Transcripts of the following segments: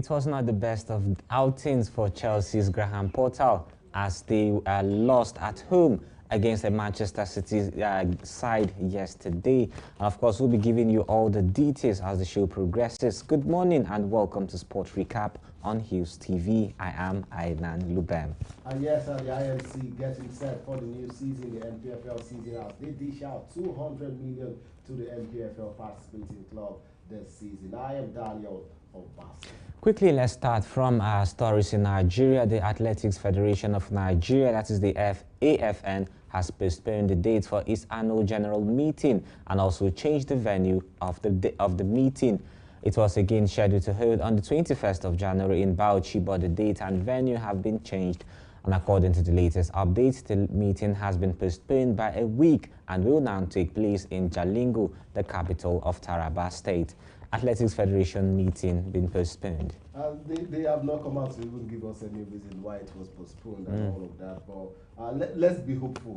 It was not the best of outings for Chelsea's Graham Potter as they lost at home against the Manchester City side yesterday. And of course, we'll be giving you all the details as the show progresses. Good morning and welcome to Sports Recap on Hughes TV. I am Ainan Lubem. And yes, the IMC getting set for the new season, the NPFL season, as they dish out 200 million to the NPFL participating club this season. I am Daniel Obasi. Quickly, let's start from our stories in Nigeria. The Athletics Federation of Nigeria, that is the AFN, has postponed the date for its annual general meeting and also changed the venue of the meeting. It was again scheduled to hold on the 21st of January in Bauchi, but the date and venue have been changed. And according to the latest updates, the meeting has been postponed by a week and will now take place in Jalingo, the capital of Taraba State. Athletics Federation meeting been postponed. They have not come out to even give us any reason why it was postponed and all of that. But let's be hopeful.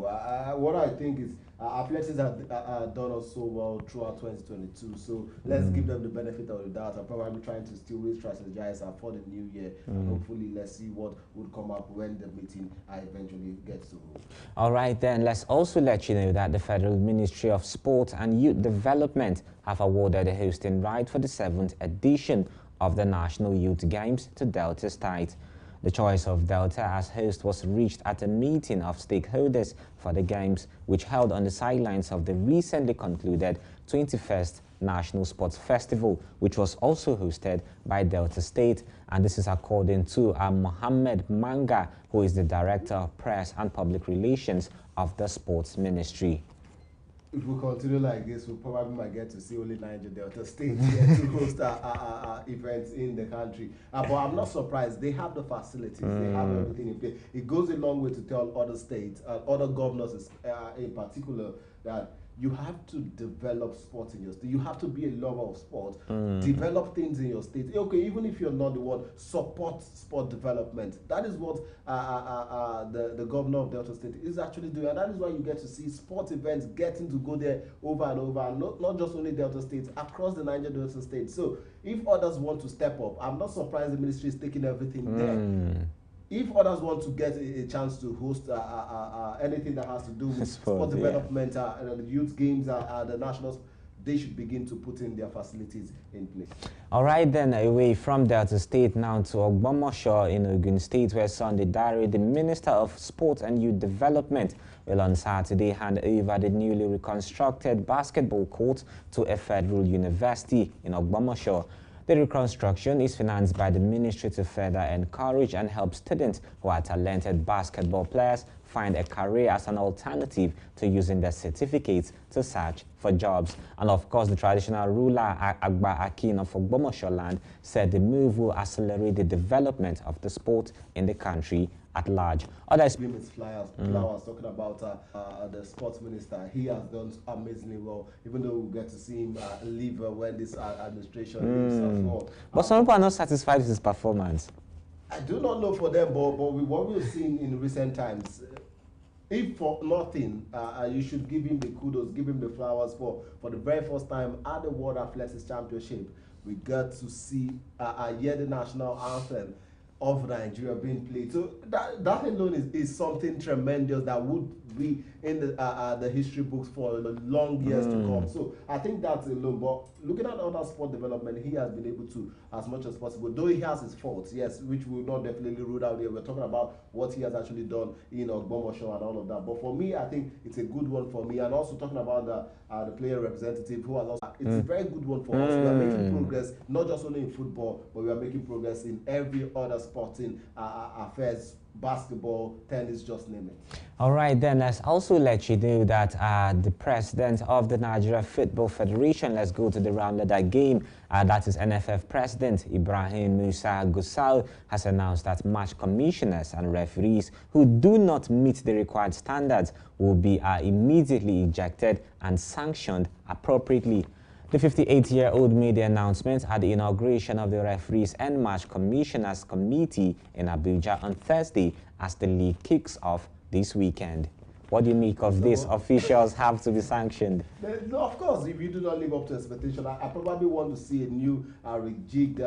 What I think is athletics have done us so well throughout 2022. So let's give them the benefit of the doubt. I'm probably trying to still re-strategize for the new year. And hopefully, let's see what would come up when the meeting eventually gets to hold. All right, then let's also let you know that the Federal Ministry of Sport and Youth Development have awarded the hosting right for the 7th edition of the National Youth Games to Delta State. The choice of Delta as host was reached at a meeting of stakeholders for the Games, which held on the sidelines of the recently concluded 21st National Sports Festival, which was also hosted by Delta State. And this is according to Mohammed Manga, who is the Director of Press and Public Relations of the Sports Ministry. If we continue like this, we probably might get to see only Niger Delta State here to host events in the country. But I'm not surprised. They have the facilities. They have everything in place. It goes a long way to tell other states, other governors in particular, that you have to develop sports in your state. You have to be a lover of sport. Develop things in your state. Okay, even if you're not the one, support sport development. That is what the governor of Delta State is actually doing. And that is why you get to see sports events getting to go there over and over. And not just only Delta States, across the Niger Delta State. So if others want to step up, I'm not surprised the ministry is taking everything there. If others want to get a chance to host anything that has to do with sport development, the youth games, the nationals, they should begin to put in their facilities in place. All right, then, away from Delta State now to Ogbomosho in Ogun State, where Sunday Dare, the Minister of Sport and Youth Development, will on Saturday hand over the newly reconstructed basketball court to a federal university in Ogbomosho. The reconstruction is financed by the ministry to further encourage and help students who are talented basketball players find a career as an alternative to using their certificates to search for jobs. And of course, the traditional ruler Agba Akin of Ogbomosho land said the move will accelerate the development of the sport in the country at large. Flowers, talking about the sports minister, he has done amazingly well, even though we'll get to see him leave when this administration leaves as well. But some people are not satisfied with his performance. I do not know for them, but what we've seen in recent times, if for nothing, you should give him the kudos, give him the flowers for the very first time at the World Athletics Championship. We got to see the national anthem of Nigeria being played. So that alone is something tremendous that would be in the history books for long years to come. So I think that's alone. But looking at other sport development, he has been able to, as much as possible, though he has his faults, yes, which we will not definitely rule out here. We're talking about what he has actually done in Ogbomosho and all of that. But for me, I think it's a good one for me. And also talking about the player representative who has also, it's a very good one for us. We are making progress, not just only in football, but we are making progress in every other sporting affairs, basketball, tennis, just name it. All right, then let's also let you know that the president of the Nigeria Football Federation, let's go to the round of that game, that is NFF President Ibrahim Musa Gusau, has announced that match commissioners and referees who do not meet the required standards will be immediately ejected and sanctioned appropriately. The 58-year-old made the announcement at the inauguration of the Referees and Match Commissioners Committee in Abuja on Thursday as the league kicks off this weekend. What do you make of this? Officials have to be sanctioned. No, of course, if you do not live up to expectation, I probably want to see a new rejigged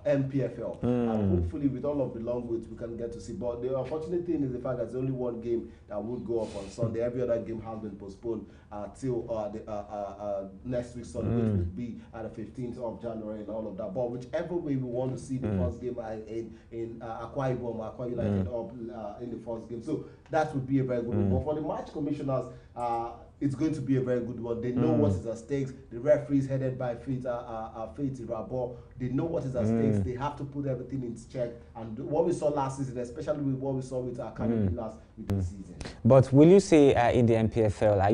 MPFL. And hopefully, with all of the long waits, we can get to see. But the unfortunate thing is the fact that there's only one game that would go up on Sunday. Every other game has been postponed till next week Sunday, which will be at the 15th of January and all of that. But whichever way we want to see the first game in Akwa Ibom, Akwa United up in the first game. So that would be a very good one. But for the match commissioners, it's going to be a very good one. They know what is at stake. The referees headed by Faith Irabo, they know what is at stake. They have to put everything in check. And what we saw last season, especially with what we saw with our Academy last season. But will you say in the MPFL, are you